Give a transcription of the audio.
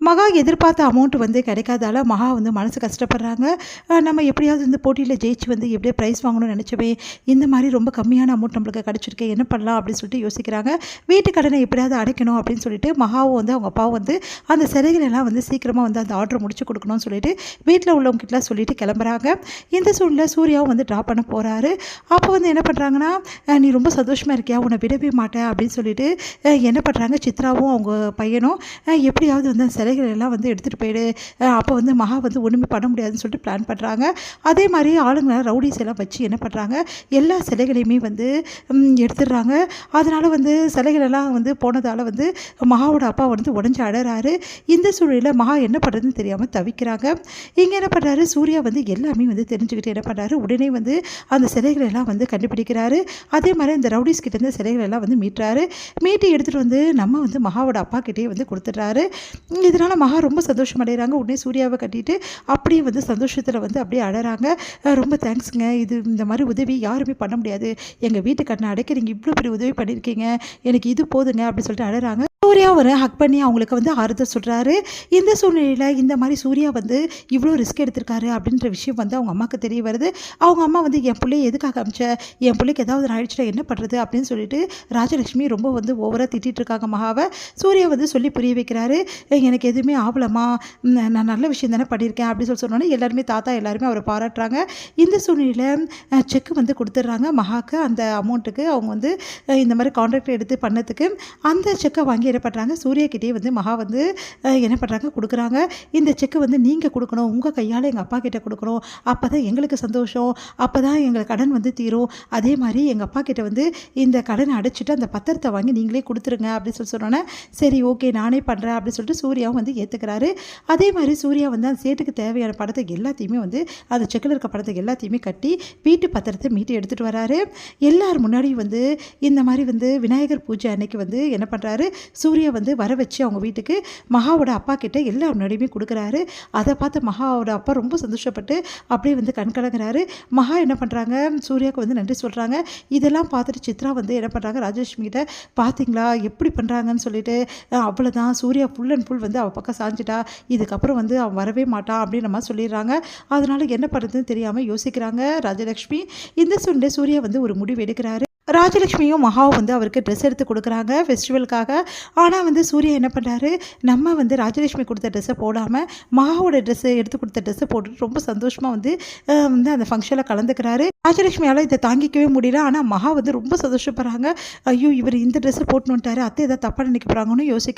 மகா எதிர்பார்த்த அமௌண்ட் வந்து கிடைக்காதால மகா வந்து மனசு கஷ்டப்படுறாங்க. நம்ம எப்படியாவது வந்து போட்டியில் ஜெயிச்சு வந்து எப்படியோ ப்ரைஸ் வாங்கணும்னு நினச்சவே இந்த மாதிரி ரொம்ப கம்மியான அமௌண்ட் நம்மளுக்கு கிடச்சிருக்கு, என்ன பண்ணலாம் அப்படின்னு சொல்லிட்டு யோசிக்கிறாங்க. வீட்டு கடனை எப்படியாவது அடைக்கணும் அப்படின்னு சொல்லிட்டு மகாவும் வந்து அவங்க அப்பாவும் வந்து அந்த சிலைகளெல்லாம் வந்து சீக்கிரமாக வந்து அந்த ஆர்டரை முடிச்சு கொடுக்கணும்னு சொல்லிட்டு வீட்டில் உள்ளவங்ககிட்டலாம் சொல்லிட்டு கிளம்புறாங்க. இந்த சூழ்நிலை சூர்யாவும் வந்து ட்ராப் பண்ண போகிறாரு. அப்போ வந்து என்ன பண்ணுறாங்கன்னா, நீ ரொம்ப சந்தோஷமாக இருக்கியா, உன்னை விடவே மாட்டேன் அப்படின்னு சொல்லிட்டு என்ன பண்ணுறாங்க, சித்ராவும் அவங்க பையனும் எப்படியாவது வந்து அந்த சிலைகள் எல்லாம் வந்து எடுத்துகிட்டு போயிடு, அப்போ வந்து மகா வந்து ஒன்றுமே பண்ண முடியாதுன்னு சொல்லிட்டு பிளான் பண்ணுறாங்க. அதே மாதிரி ஆளுங்களை ரவுடிஸ் எல்லாம் வச்சு என்ன பண்ணுறாங்க, எல்லா சிலைகளையுமே வந்து எடுத்துடுறாங்க. அதனால் வந்து சிலைகளெல்லாம் வந்து போனதால் வந்து மகாவோட அப்பா வந்து உடஞ்சி அழறாரு. இந்த சூழலில் மகா என்ன பண்ணுறதுன்னு தெரியாமல் தவிக்கிறாங்க. இங்கே என்ன பண்ணுறாரு, சூர்யா வந்து எல்லாமே வந்து தெரிஞ்சுக்கிட்டு என்ன பண்ணுறாரு, உடனே வந்து அந்த சிலைகளெல்லாம் வந்து கண்டுபிடிக்கிறாரு. அதே மாதிரி இந்த ரவுடிஸ் கிட்ட இருந்து சிலைகளெல்லாம் வந்து மீட்டுறாரு. மீட்டி எடுத்துகிட்டு வந்து நம்ம வந்து மகாவோட அப்பா கிட்டே வந்து கொடுத்துட்றாரு. இதனால் மகா ரொம்ப சந்தோஷம் அடைகிறாங்க. உடனே சூர்யாவை கட்டிட்டு அப்படியே வந்து சந்தோஷத்தில் வந்து அப்படியே அழறாங்க. ரொம்ப தேங்க்ஸுங்க, இது இந்த மாதிரி உதவி யாருமே பண்ண முடியாது, எங்கள் வீட்டு கடனை அடைக்க நீங்கள் இவ்வளோ பெரிய உதவி பண்ணியிருக்கீங்க, எனக்கு இது போதுங்க அப்படின்னு சொல்லிட்டு அழறாங்க. சூர்யா ஒரு ஹக் பண்ணி அவங்களுக்கு வந்து ஆறுதல் சொல்கிறாரு. இந்த சூழ்நிலையில் இந்த மாதிரி சூர்யா வந்து இவ்வளோ ரிஸ்க் எடுத்திருக்காரு அப்படின்ற விஷயம் வந்து அவங்க அம்மாவுக்கு தெரிய வருது. அவங்க அம்மா வந்து என் பிள்ளையை எதுக்காக அமிச்ச, என் பிள்ளைக்கு ஏதாவது ஆயிடுச்சுன்னா என்ன பண்ணுறது அப்படின்னு சொல்லிட்டு ராஜலட்சுமி ரொம்ப வந்து ஓவராக திட்டிகிட்டு இருக்காங்க மகாவை. சூர்யா வந்து சொல்லி புரிய வைக்கிறாரு, எனக்கு எதுவுமே ஆகலம்மா, நான் நல்ல விஷயம் தானே பண்ணியிருக்கேன் அப்படின்னு சொன்னோன்னே எல்லாருமே தாத்தா எல்லாருமே அவரை பாராட்டுறாங்க. இந்த சூழ்நிலையில் செக்கு வந்து கொடுத்துட்றாங்க மகாவுக்கு. அந்த அமௌண்ட்டுக்கு அவங்க வந்து இந்த மாதிரி கான்ட்ராக்ட் எடுத்து பண்ணதுக்கு அந்த செக்கை வாங்கி என்ன பண்ணுறாங்க, சூர்யாக்கிட்டே வந்து மகா வந்து என்ன பண்ணுறாங்க, கொடுக்குறாங்க. இந்த செக்கை வந்து நீங்கள் கொடுக்கணும், உங்கள் கையால் எங்கள் அப்பா கிட்டே கொடுக்கணும், அப்போ தான் எங்களுக்கு சந்தோஷம், அப்போ தான் எங்கள் கடன் வந்து தீரும். அதே மாதிரி எங்கள் அப்பா கிட்டே வந்து இந்த கடனை அடைச்சிட்டு அந்த பத்திரத்தை வாங்கி நீங்களே கொடுத்துருங்க அப்படின்னு சொன்னோன்னே சரி ஓகே நானே பண்ணுறேன் அப்படின்னு சொல்லிட்டு சூர்யாவும் வந்து ஏற்றுக்கிறாரு. அதே மாதிரி சூர்யா வந்து அந்த சேட்டுக்கு தேவையான படத்தை எல்லாத்தையுமே வந்து அந்த செக்கில் இருக்க படத்தை எல்லாத்தையுமே கட்டி வீட்டு பத்திரத்தை மீட்டு எடுத்துகிட்டு வராரு. எல்லார் முன்னாடியும் வந்து இந்த மாதிரி வந்து விநாயகர் பூஜை அன்னைக்கு வந்து என்ன பண்ணுறாரு, சூர்யா வந்து வர வச்சு அவங்க வீட்டுக்கு மகாவோட அப்பா கிட்ட எல்லா முன்னாடியுமே கொடுக்குறாரு. அதை பார்த்து மகாவோட அப்பா ரொம்ப சந்தோஷப்பட்டு அப்படியே வந்து கண்கலங்கிறாரு. மகா என்ன பண்ணுறாங்க, சூர்யாவுக்கு வந்து நன்றி சொல்கிறாங்க. இதெல்லாம் பார்த்துட்டு சித்ரா வந்து என்ன பண்ணுறாங்க, ராஜலட்சுமி கிட்ட பார்த்தீங்களா எப்படி பண்ணுறாங்கன்னு சொல்லிட்டு, அவ்வளோதான் சூர்யா ஃபுல் அண்ட் ஃபுல் வந்து அவள் பக்கம் சாஞ்சிட்டா, இதுக்கப்புறம் வந்து அவன் வரவே மாட்டான் அப்படின்னு நம்ம சொல்லிடுறாங்க. அதனால் என்ன பண்ணுறதுன்னு தெரியாமல் யோசிக்கிறாங்க ராஜலட்சுமி. இந்த சூழ்நிலை சூர்யா வந்து ஒரு முடிவு எடுக்கிறாரு. ராஜலட்சுமியும் மகாவும் வந்து அவருக்கு ட்ரெஸ் எடுத்து கொடுக்குறாங்க ஃபெஸ்டிவலுக்காக. ஆனால் வந்து சூர்யா என்ன பண்ணுறாரு, நம்ம வந்து ராஜலட்சுமி கொடுத்த ட்ரெஸ்ஸை போடாமல் மகாவோட ட்ரெஸ்ஸை எடுத்து கொடுத்த ட்ரெஸ்ஸை போட்டுட்டு ரொம்ப சந்தோஷமாக வந்து அந்த ஃபங்க்ஷனில் கலந்துக்கிறாரு. ராஜலட்சுமியால் இதை தாங்கிக்கவே முடியல. ஆனால் மகா வந்து ரொம்ப சந்தோஷப்படுறாங்க. ஐயோ இவர் இந்த ட்ரெஸ்ஸை போட்டுன்னு வந்துட்டாரு, அத்தை ஏதாவது தப்பாக நினைக்க போகிறாங்கன்னு யோசிக்கிறாங்க.